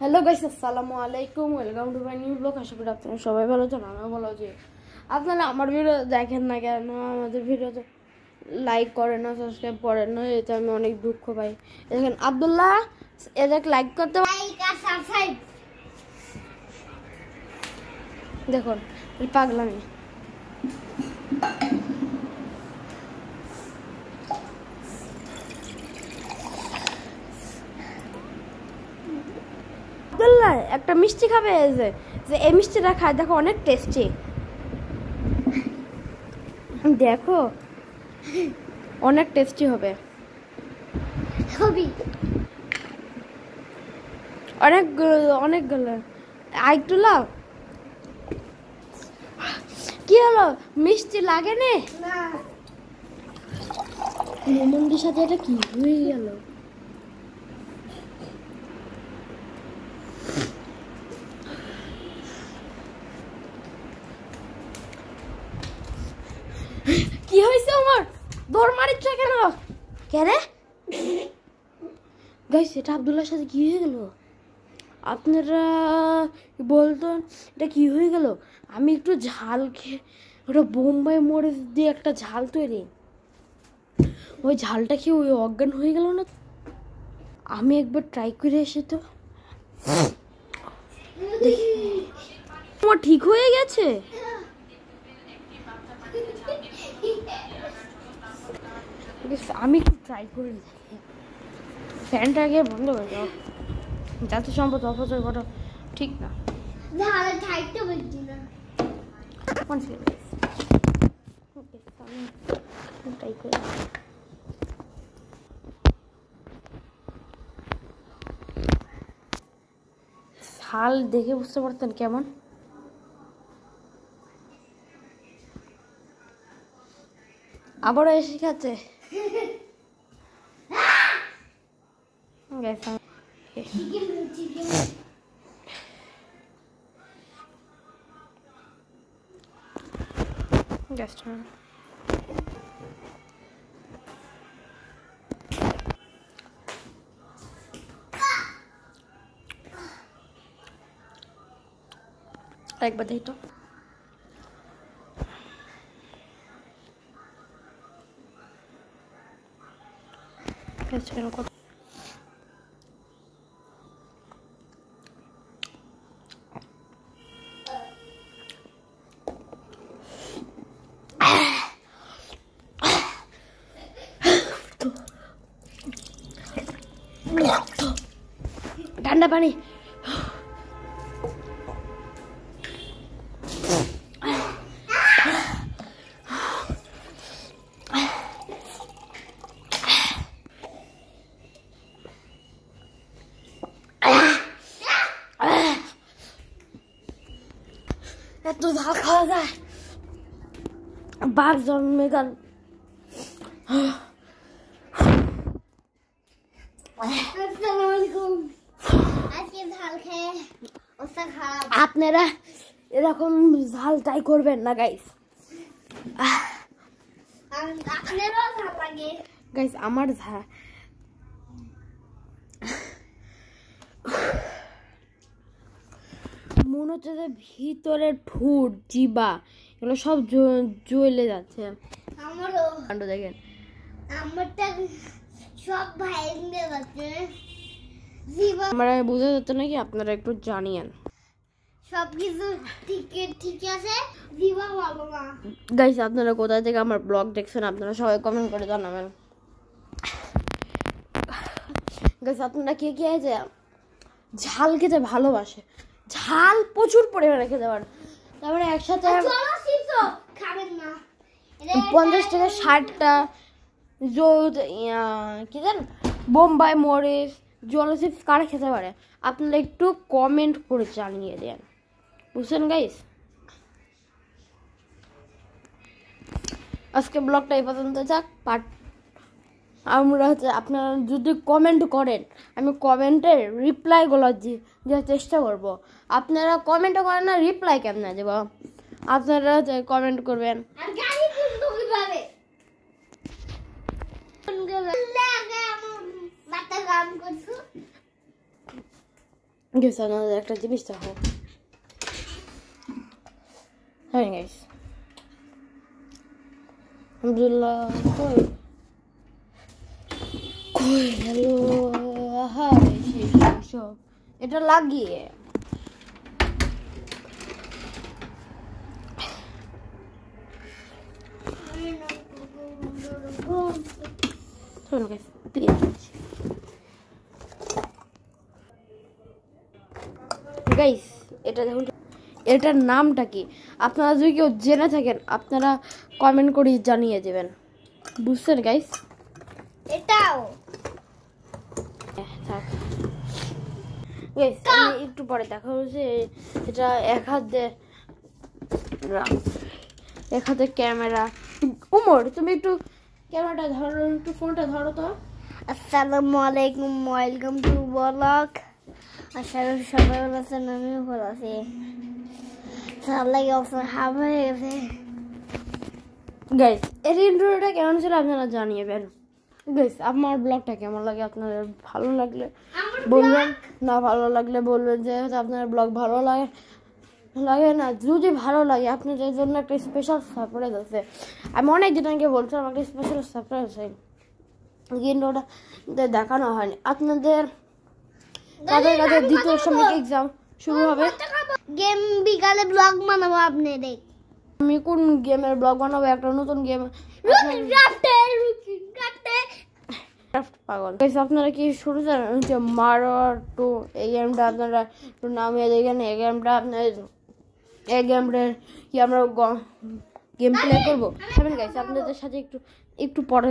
Hello guys, আসসালামু আলাইকুম। Welcome to my new blog. আশা করি আপনারা সবাই ভালো আছেন। আমিও ভালো আছি। আপনারা আমার ভিডিও দেখেন না কেন, আমাদের ভিডিওতে লাইক করেন না, সাবস্ক্রাইব করেন না, এতে আমি অনেক দুঃখ পাই। দেখেন আব্দুল্লাহ, এদেরকে লাইক করতে, দেখুন পাগলামি। আব্দুল্লাহ একটা মিষ্টি খাবে, যে এই মিষ্টিটা খায়, দেখো অনেক টেস্টি, দেখো অনেক টেস্টি হবে, অনেকগুলো। আইটুলা কি হলো, মিষ্টি লাগে না? মোমন্দির সাথে এটা কি হয়ে গেল? কি হয়েছে আমার? দৌড় মারিচ্ছ কেন? কেন গাইস, এটা আব্দুল্লাহর সাথে কি হয়ে গেল? আপনারা বলতেন এটা কি হয়ে গেল? আমি একটু ঝাল খেয়ে, ওটা বোম্বাই মরিচ দিয়ে একটা ঝাল তৈরি, ওই ঝালটা খেয়ে ওই অজ্ঞান হয়ে গেল না। আমি একবার ট্রাই করে এসে তো আমার ঠিক হয়ে গেছে। আমি একটু ট্রাই করে দেখি। ফ্যানটা আগে বন্ধ করে দাও, যাতে সম্ভব অপচয় করা ঠিক না। ট্রাই করে ঝাল দেখে বুঝতে পারতেন কেমন? আবারও এসে খাচ্ছে। একবার দেখি তো। ঠান্ডা পানি। এত ঝাল খাওয়া যায়? বাঘ জন্মে গেল। আপনারা এরকম ঝাল ট্রাই করবেন না গাইস। গাইস আমার মনে হচ্ছে যে ভিতরের ঠোঁট, জিবা এগুলো সব জ্বলে যাচ্ছে। আমারও দেখেন, আমারটা সব ভাইঙ্গে যাচ্ছে। আমরা বুঝে যাচ্ছে নাকি, আপনারা একটু জানিয়েন। সবকিছু ঠিক আছে, জিবা ভালো না। গাইস আপনারা কোথায় থেকে আমার ব্লগ দেখছেন, আপনারা সবাই কমেন্ট করে জানাবেন। গাইস আপনারা কে কে আছে ঝাল খেতে ভালোবাসে, ঝাল প্রচুর পরিমাণে খেতে পারে, তারপরে একসাথে 50 থেকে 60টা কি জানেন বোম্বাই মরিচ জলো চিপস কারা খেতে পারে, আপনারা একটু কমেন্ট করে জানিয়ে দেন, বুঝছেন গাইস? আজকে ব্লগটা এই পর্যন্ত যাক। আমরা আপনারা যদি কমেন্ট করেন, আমি কমেন্টের রিপ্লাইগুলো দেওয়ার চেষ্টা করব। আপনারা কমেন্টও করেন না, রিপ্লাই কেমন দেব? আপনারা কমেন্ট করবেন। গাইস আপনাদের একটা জিনিস দেখো। হ্যাঁ গাইস আলহামদুলিল্লাহ কই কই হ্যালো হ্যাঁ সব এটা লাগিয়ে চলো গাইস গাইস এটা দেখুন, এটার নামটা কি? আপনারা যদি কেউ জেনে থাকেন আপনারা কমেন্ট করে জানিয়ে দেবেন, বুঝছেন গাইস? এটাও থাক গাইস, আমি একটু পরে দেখা হচ্ছে। এটা এক হাতে ক্যামেরা। উমর তুমি একটু ক্যামেরাটা ধরো, একটু ফোনটা ধরো তো। আসসালামু আলাইকুম, ওয়েলকাম টু ব্লগ। আশা করি সবাই ভালো আছেন, আমিও ভালো আছি। গাইস এর ইন্ট্রোটা কেমন ছিল আপনারা জানিয়েবেন। গাইস আমার ব্লগটা কেমন লাগে আপনাদের ভালো লাগলে বলবেন, না ভালো লাগলে বলবেন যে আপনার ব্লগ ভালো লাগে না। যদি ভালো লাগে আপনাদের জন্য একটা স্পেশাল সারপ্রাইজ আছে। আমি অনেক দিন আগে বলছিলাম একটা স্পেশাল সারপ্রাইজ আছে, কিন্তু ওটা দেখানো হয়নি আপনাদের। তাদের কাছে দ্বিতীয় সাময়িক এক্সাম শুরু হবে। গেম বিকালে ব্লগ বানাবো আপনাদের। আমি কোন গেমের ব্লগ বানাবো? একটা নতুন গেম পাগল। আপনারা কি শুরু জানেন যে মারোয়ার 2 এই গেমটা আপনারা একটু নামিয়ে দেখেন। এই গেমটা আপনার এই গেমটার কি আমরা গেম প্লে করবো। গাইস আপনাদের সাথে একটু পরে